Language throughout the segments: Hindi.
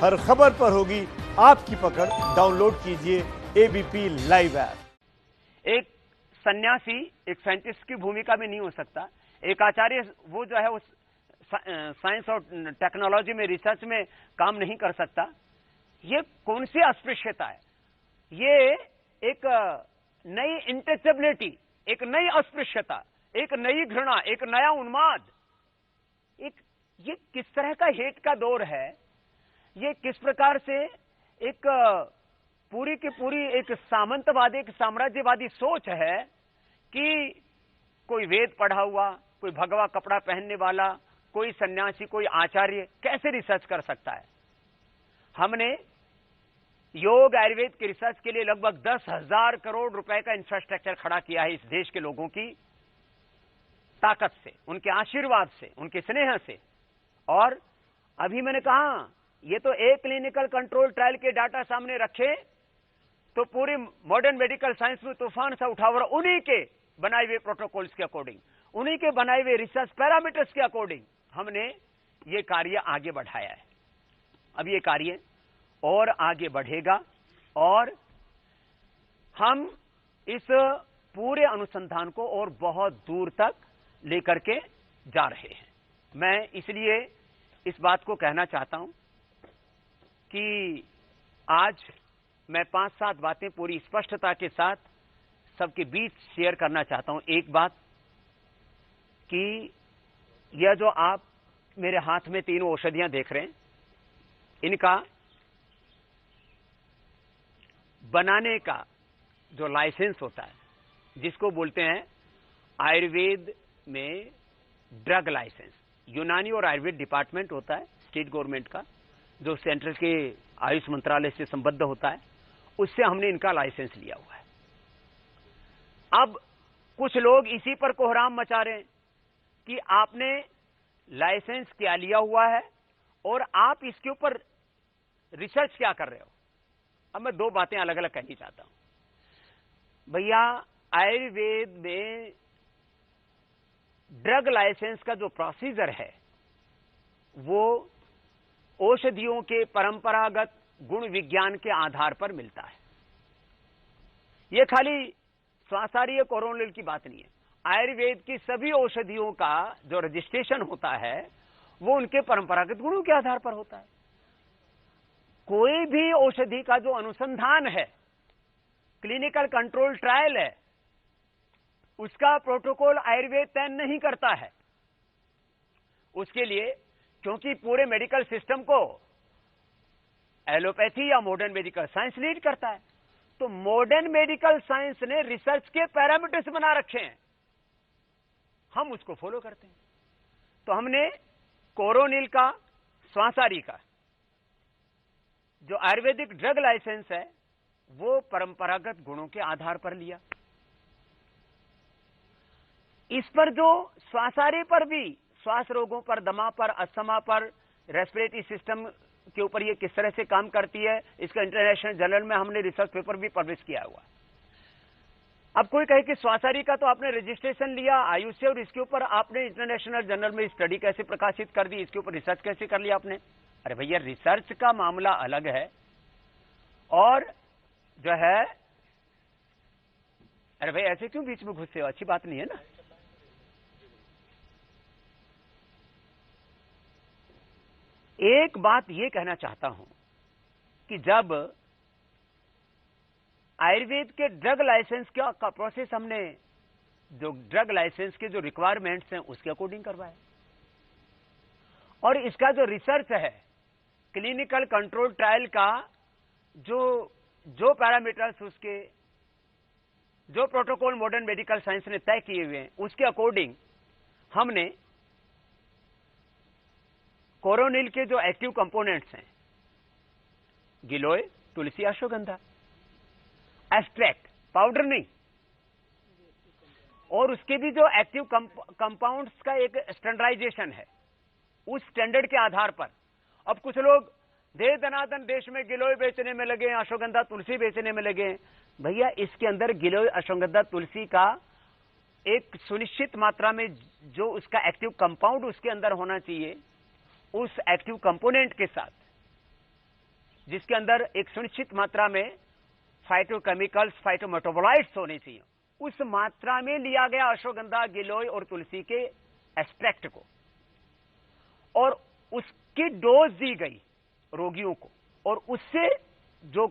हर खबर पर होगी आपकी पकड़। डाउनलोड कीजिए एबीपी लाइव ऐप। एक सन्यासी एक साइंटिस्ट की भूमिका में नहीं हो सकता। एक आचार्य वो जो है उस साइंस और टेक्नोलॉजी में रिसर्च में काम नहीं कर सकता। ये कौन सी अस्पृश्यता है? ये एक नई इंटचेबिलिटी, एक नई अस्पृश्यता, एक नई घृणा, एक नया उन्माद, ये किस तरह का हेट का दौर है? ये किस प्रकार से एक पूरी की पूरी एक सामंतवादी, एक साम्राज्यवादी सोच है कि कोई वेद पढ़ा हुआ, कोई भगवा कपड़ा पहनने वाला, कोई सन्यासी, कोई आचार्य कैसे रिसर्च कर सकता है? हमने योग आयुर्वेद के रिसर्च के लिए लगभग 10,000 करोड़ रुपए का इंफ्रास्ट्रक्चर खड़ा किया है इस देश के लोगों की ताकत से, उनके आशीर्वाद से, उनके स्नेह से। और अभी मैंने कहा ये तो एक क्लिनिकल कंट्रोल ट्रायल के डाटा सामने रखे तो पूरी मॉडर्न मेडिकल साइंस में तूफान सा उठा हुआ। उन्हीं के बनाए हुए प्रोटोकॉल्स के अकॉर्डिंग, उन्हीं के बनाए हुए रिसर्च पैरामीटर्स के अकॉर्डिंग हमने ये कार्य आगे बढ़ाया है। अब ये कार्य और आगे बढ़ेगा और हम इस पूरे अनुसंधान को और बहुत दूर तक लेकर के जा रहे हैं। मैं इसलिए इस बात को कहना चाहता हूं कि आज मैं 5-7 बातें पूरी स्पष्टता के साथ सबके बीच शेयर करना चाहता हूं। एक बात कि यह जो आप मेरे हाथ में 3 औषधियां देख रहे हैं, इनका बनाने का जो लाइसेंस होता है, जिसको बोलते हैं आयुर्वेद में ड्रग लाइसेंस, यूनानी और आयुर्वेद डिपार्टमेंट होता है स्टेट गवर्नमेंट का, जो सेंट्रल के आयुष मंत्रालय से संबद्ध होता है, उससे हमने इनका लाइसेंस लिया हुआ है। अब कुछ लोग इसी पर कोहराम मचा रहे हैं कि आपने लाइसेंस क्या लिया हुआ है और आप इसके ऊपर रिसर्च क्या कर रहे हो। अब मैं 2 बातें अलग अलग कहनी चाहता हूं। भैया, आयुर्वेद में ड्रग लाइसेंस का जो प्रोसीजर है वो औषधियों के परंपरागत गुण विज्ञान के आधार पर मिलता है। यह खाली स्वासारीय कोरोनिल की बात नहीं है। आयुर्वेद की सभी औषधियों का जो रजिस्ट्रेशन होता है वो उनके परंपरागत गुणों के आधार पर होता है। कोई भी औषधि का जो अनुसंधान है, क्लिनिकल कंट्रोल ट्रायल है, उसका प्रोटोकॉल आयुर्वेद तय नहीं करता है। उसके लिए, क्योंकि पूरे मेडिकल सिस्टम को एलोपैथी या मॉडर्न मेडिकल साइंस लीड करता है, तो मॉडर्न मेडिकल साइंस ने रिसर्च के पैरामीटर्स बना रखे हैं, हम उसको फॉलो करते हैं। तो हमने कोरोनिल का, स्वासारी का जो आयुर्वेदिक ड्रग लाइसेंस है वो परंपरागत गुणों के आधार पर लिया। इस पर जो स्वासारी पर भी, श्वास रोगों पर, दमा पर, अस्थमा पर, रेस्पिरेटरी सिस्टम के ऊपर ये किस तरह से काम करती है, इसका इंटरनेशनल जर्नल में हमने रिसर्च पेपर भी पब्लिश किया हुआ। अब कोई कहे कि स्वासारी का तो आपने रजिस्ट्रेशन लिया आयुष से और इसके ऊपर आपने इंटरनेशनल जर्नल में स्टडी कैसे प्रकाशित कर दी, इसके ऊपर रिसर्च कैसे कर लिया आपने? अरे भैया, रिसर्च का मामला अलग है और जो है, अरे भाई ऐसे क्यों बीच में घुसे हो? अच्छी बात नहीं है ना। एक बात यह कहना चाहता हूं कि जब आयुर्वेद के ड्रग लाइसेंस का प्रोसेस हमने, जो ड्रग लाइसेंस के जो रिक्वायरमेंट्स हैं उसके अकॉर्डिंग करवाया, और इसका जो रिसर्च है, क्लिनिकल कंट्रोल ट्रायल का जो पैरामीटर्स, उसके जो प्रोटोकॉल मॉडर्न मेडिकल साइंस ने तय किए हुए हैं, उसके अकॉर्डिंग हमने कोरोनिल के जो एक्टिव कंपोनेंट्स हैं, गिलोय, तुलसी, अश्वगंधा, एक्सट्रैक्ट, पाउडर नहीं, और उसके भी जो एक्टिव कंपाउंड्स का एक स्टैंडर्डाइजेशन है, उस स्टैंडर्ड के आधार पर। अब कुछ लोग दे दनादन देश में गिलोय बेचने में लगे हैं, अश्वगंधा, तुलसी बेचने में लगे हैं। भैया, इसके अंदर गिलोय, अश्वगंधा, तुलसी का एक सुनिश्चित मात्रा में जो उसका एक्टिव कंपाउंड उसके अंदर होना चाहिए, उस एक्टिव कंपोनेंट के साथ जिसके अंदर एक सुनिश्चित मात्रा में फाइटोकेमिकल्स, फाइटोमेटाबोलाइट्स होने चाहिए, उस मात्रा में लिया गया अश्वगंधा, गिलोय और तुलसी के एक्सट्रैक्ट को, और उसकी डोज दी गई रोगियों को, और उससे जो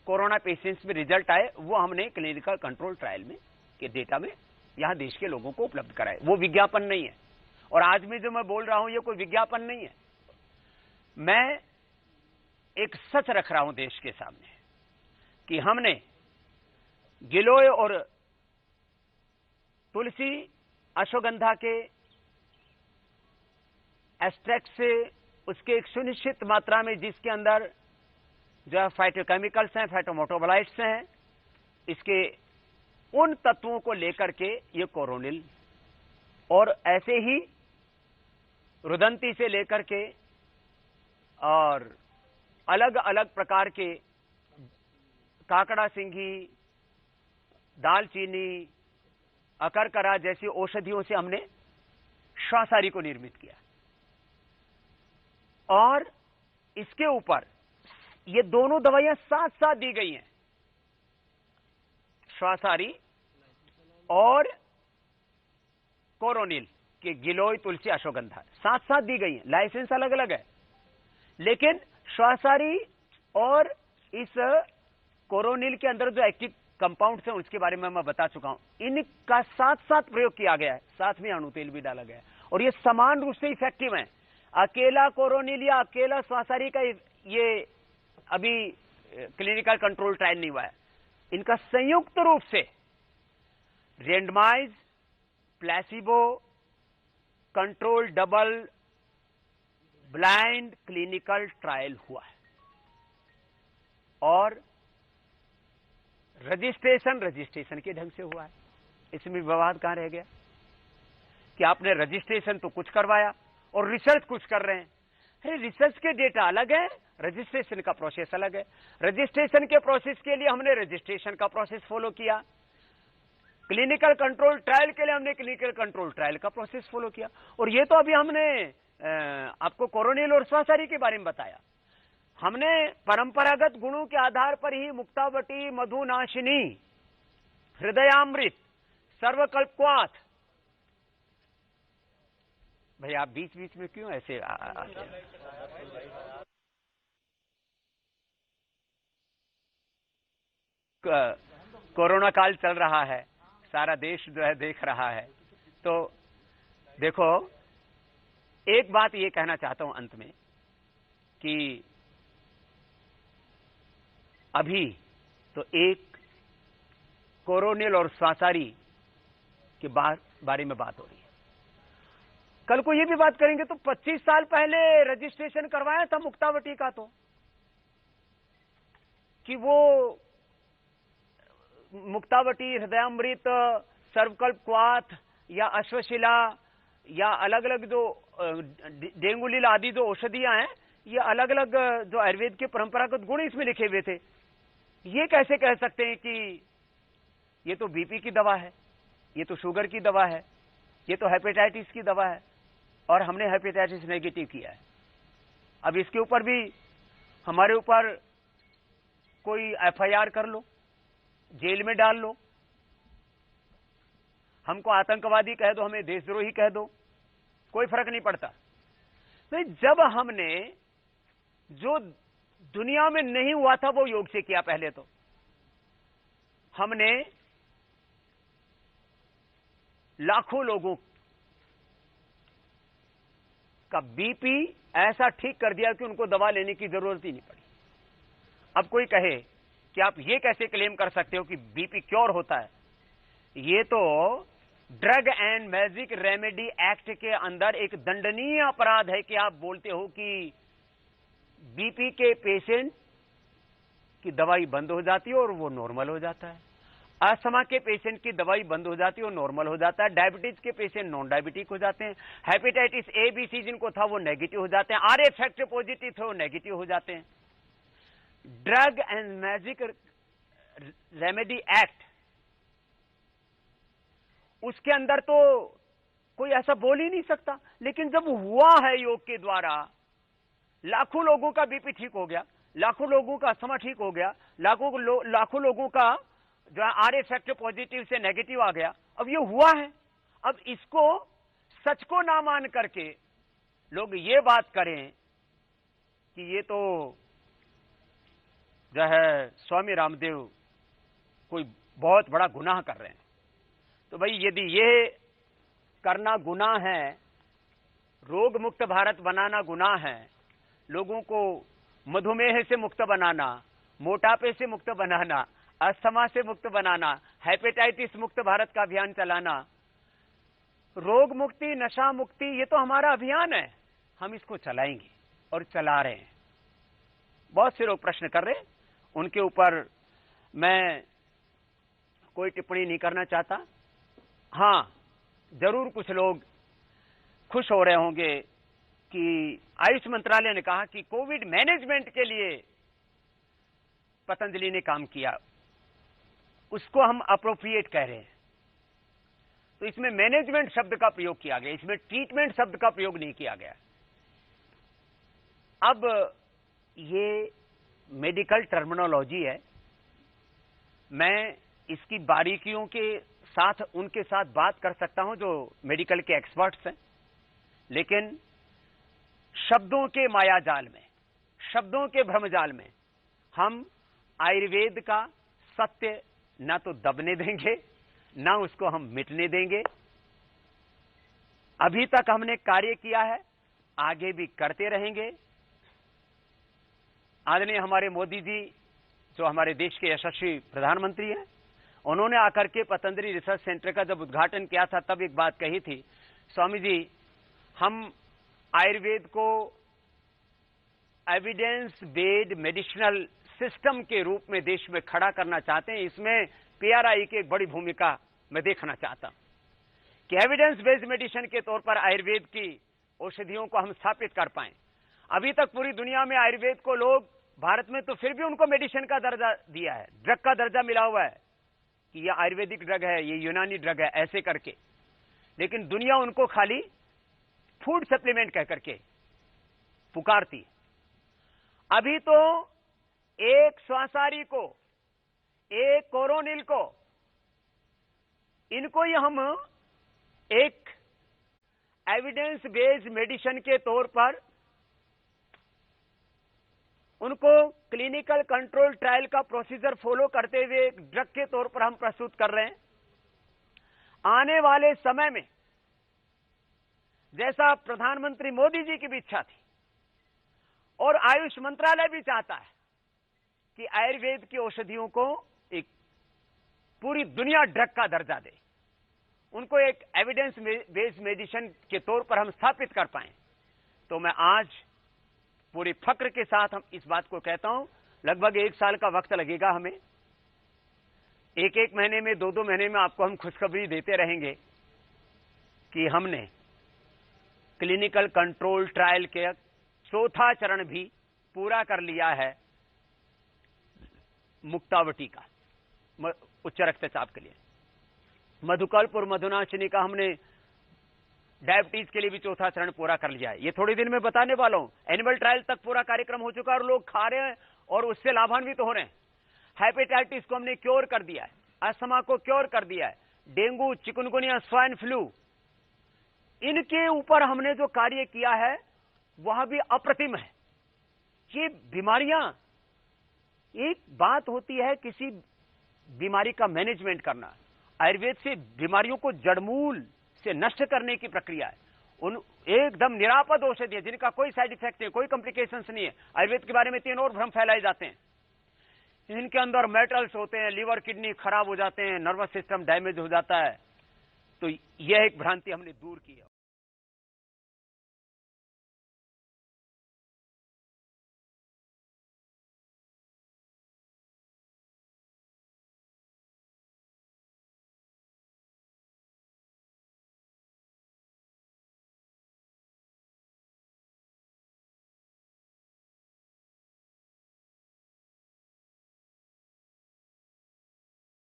कोरोना पेशेंट्स में रिजल्ट आए वो हमने क्लिनिकल कंट्रोल ट्रायल में के डेटा में यहां देश के लोगों को उपलब्ध कराए। वो विज्ञापन नहीं है, और आज में जो मैं बोल रहा हूं ये कोई विज्ञापन नहीं है। मैं एक सच रख रहा हूं देश के सामने कि हमने गिलोय और तुलसी, अश्वगंधा के एक्सट्रैक्ट से उसके एक सुनिश्चित मात्रा में, जिसके अंदर जो है फाइटोकेमिकल्स हैं, फाइटोमेटाबोलाइट्स हैं, इसके उन तत्वों को लेकर के ये कोरोनिल, और ऐसे ही रुदंती से लेकर के और अलग अलग प्रकार के काकड़ा सिंघी, दालचीनी, अकरकरा जैसी औषधियों से हमने श्वासारी को निर्मित किया, और इसके ऊपर ये दोनों दवाइयां साथ साथ दी गई हैं, श्वासारी और कोरोनिल के गिलोय, तुलसी, अश्वगंधा साथ साथ दी गई हैं। लाइसेंस अलग अलग है, लेकिन श्वासारी और इस कोरोनिल के अंदर जो एक्टिव कंपाउंड्स हैं उसके बारे में मैं बता चुका हूं। इनका साथ साथ प्रयोग किया गया है, साथ में अणु तेल भी डाला गया है, और ये समान रूप से इफेक्टिव है। अकेला कोरोनिल या अकेला श्वासारी का ये अभी क्लिनिकल कंट्रोल ट्रायल नहीं हुआ है। इनका संयुक्त रूप से randomise, placebo, control, double blind clinical trial हुआ है, और रजिस्ट्रेशन के ढंग से हुआ है। इसमें विवाद कहां रह गया कि आपने रजिस्ट्रेशन तो कुछ करवाया और रिसर्च कुछ कर रहे हैं। अरे रिसर्च के डेटा अलग है, रजिस्ट्रेशन का प्रोसेस अलग है। रजिस्ट्रेशन के प्रोसेस के लिए हमने रजिस्ट्रेशन का प्रोसेस फॉलो किया, क्लिनिकल कंट्रोल ट्रायल के लिए हमने क्लिनिकल कंट्रोल ट्रायल का प्रोसेस फॉलो किया। और ये तो अभी हमने आपको कोरोनिल और श्वासारी के बारे में बताया। हमने परंपरागत गुणों के आधार पर ही मुक्तावटी, मधुनाशिनी, हृदयामृत, सर्वकल्पवात। भाई आप बीच बीच में क्यों ऐसे आते हैं? कोरोना काल चल रहा है, सारा देश जो है देख रहा है। तो देखो, एक बात ये कहना चाहता हूं अंत में कि अभी तो एक कोरोनिल और श्वासारी के बारे में बात हो रही है, कल को ये भी बात करेंगे। तो 25 साल पहले रजिस्ट्रेशन करवाया था मुक्तावटी का, तो कि वो मुक्तावटी, हृदयामृत, सर्वकल्पवात या अश्वशिला या अलग अलग जो डेंगुलील आदि जो औषधियां हैं, ये अलग अलग जो आयुर्वेद के परंपरागत गुण इसमें लिखे हुए थे। ये कैसे कह सकते हैं कि ये तो बीपी की दवा है, ये तो शुगर की दवा है, ये तो हेपेटाइटिस की दवा है, और हमने हेपेटाइटिस नेगेटिव किया है। अब इसके ऊपर भी हमारे ऊपर कोई एफआईआर कर लो, जेल में डाल लो, हमको आतंकवादी कह दो, हमें देशद्रोही कह दो, कोई फर्क नहीं पड़ता। तो जब हमने जो दुनिया में नहीं हुआ था वो योग से किया। पहले तो हमने लाखों लोगों का बीपी ऐसा ठीक कर दिया कि उनको दवा लेने की जरूरत ही नहीं पड़ी। अब कोई कहे कि आप ये कैसे क्लेम कर सकते हो कि बीपी क्योर होता है? ये तो drug and magic remedy act के अंदर एक दंडनीय अपराध है कि आप बोलते हो कि बीपी के पेशेंट की दवाई बंद हो जाती है और वो नॉर्मल हो जाता है, अस्थमा के पेशेंट की दवाई बंद हो जाती है और नॉर्मल हो जाता है, डायबिटीज के पेशेंट नॉन डायबिटिक हो जाते हैं, हेपेटाइटिस ए बी सी जिनको था वो नेगेटिव हो जाते हैं, आरए फैक्टर पॉजिटिव थे वो नेगेटिव हो जाते हैं। Drug and magic remedy act, उसके अंदर तो कोई ऐसा बोल ही नहीं सकता। लेकिन जब हुआ है योग के द्वारा, लाखों लोगों का बीपी ठीक हो गया, लाखों लोगों का अस्थमा ठीक हो गया, लाखों लोगों का जो है आर फैक्टर पॉजिटिव से नेगेटिव आ गया। अब ये हुआ है। अब इसको सच को ना मान करके लोग ये बात करें कि ये तो जो है स्वामी रामदेव कोई बहुत बड़ा गुनाह कर रहे हैं। तो भाई यदि ये करना गुनाह है, रोग मुक्त भारत बनाना गुनाह है, लोगों को मधुमेह से मुक्त बनाना, मोटापे से मुक्त बनाना, अस्थमा से मुक्त बनाना, हेपेटाइटिस मुक्त भारत का अभियान चलाना, रोग मुक्ति, नशा मुक्ति, ये तो हमारा अभियान है, हम इसको चलाएंगे और चला रहे हैं। बहुत से लोग प्रश्न कर रहे हैं, उनके ऊपर मैं कोई टिप्पणी नहीं करना चाहता। हां, जरूर कुछ लोग खुश हो रहे होंगे कि आयुष मंत्रालय ने कहा कि कोविड मैनेजमेंट के लिए पतंजलि ने काम किया, उसको हम अप्रोप्रिएट कह रहे हैं। तो इसमें मैनेजमेंट शब्द का प्रयोग किया गया, इसमें ट्रीटमेंट शब्द का प्रयोग नहीं किया गया। अब ये मेडिकल टर्मिनोलॉजी है, मैं इसकी बारीकियों के साथ उनके साथ बात कर सकता हूं जो मेडिकल के एक्सपर्ट्स हैं, लेकिन शब्दों के मायाजाल में, शब्दों के भ्रमजाल में हम आयुर्वेद का सत्य ना तो दबने देंगे, ना उसको हम मिटने देंगे। अभी तक हमने कार्य किया है, आगे भी करते रहेंगे। आदरणीय हमारे मोदी जी, जो हमारे देश के यशस्वी प्रधानमंत्री हैं, उन्होंने आकर के पतंजलि रिसर्च सेंटर का जब उद्घाटन किया था, तब एक बात कही थी, स्वामी जी, हम आयुर्वेद को एविडेंस बेस्ड मेडिसिनल सिस्टम के रूप में देश में खड़ा करना चाहते हैं। इसमें पीआरआई की एक बड़ी भूमिका मैं देखना चाहता हूं कि एविडेंस बेस्ड मेडिसिन के तौर पर आयुर्वेद की औषधियों को हम स्थापित कर पाएं। अभी तक पूरी दुनिया में आयुर्वेद को लोग, भारत में तो फिर भी उनको मेडिसिन का दर्जा दिया है, ड्रग का दर्जा मिला हुआ है कि यह आयुर्वेदिक ड्रग है, ये यूनानी ड्रग है, ऐसे करके। लेकिन दुनिया उनको खाली फूड सप्लीमेंट कह करके पुकारती। अभी तो एक श्वासारी को, एक कोरोनिल को, इनको ही हम एक एविडेंस बेस्ड मेडिसिन के तौर पर उनको क्लिनिकल कंट्रोल ट्रायल का प्रोसीजर फॉलो करते हुए एक ड्रग के तौर पर हम प्रस्तुत कर रहे हैं। आने वाले समय में, जैसा प्रधानमंत्री मोदी जी की भी इच्छा थी और आयुष मंत्रालय भी चाहता है कि आयुर्वेद की औषधियों को एक पूरी दुनिया ड्रग का दर्जा दे, उनको एक एविडेंस बेस्ड मेडिसिन के तौर पर हम स्थापित कर पाएं, तो मैं आज पूरी फक्र के साथ हम इस बात को कहता हूं, लगभग 1 साल का वक्त लगेगा हमें। एक महीने में, 2 महीने में आपको हम खुशखबरी देते रहेंगे कि हमने क्लिनिकल कंट्रोल ट्रायल के 4था चरण भी पूरा कर लिया है मुक्तावटी का, उच्च रक्तचाप के लिए। मधुकल्प और मधुनाशिनी का हमने डायबिटीज के लिए भी 4था चरण पूरा कर लिया है। ये थोड़ी दिन में बताने वाला हूं। एनिमल ट्रायल तक पूरा कार्यक्रम हो चुका है और लोग खा रहे हैं और उससे लाभान्वित हो रहे हैं। हेपेटाइटिस को हमने क्योर कर दिया है, अस्थमा को क्योर कर दिया है, डेंगू, चिकुनगुनिया, स्वाइन फ्लू, इनके ऊपर हमने जो कार्य किया है वह भी अप्रतिम है। ये बीमारियां, एक बात होती है किसी बीमारी का मैनेजमेंट करना, आयुर्वेद से बीमारियों को जड़मूल से नष्ट करने की प्रक्रिया है। उन एकदम निरापद औषधि है जिनका कोई साइड इफेक्ट नहीं, कोई कॉम्प्लिकेशंस नहीं है। आयुर्वेद के बारे में 3 और भ्रम फैलाए जाते हैं, इनके अंदर मेटल्स होते हैं, लीवर किडनी खराब हो जाते हैं, नर्वस सिस्टम डैमेज हो जाता है। तो यह एक भ्रांति हमने दूर की है।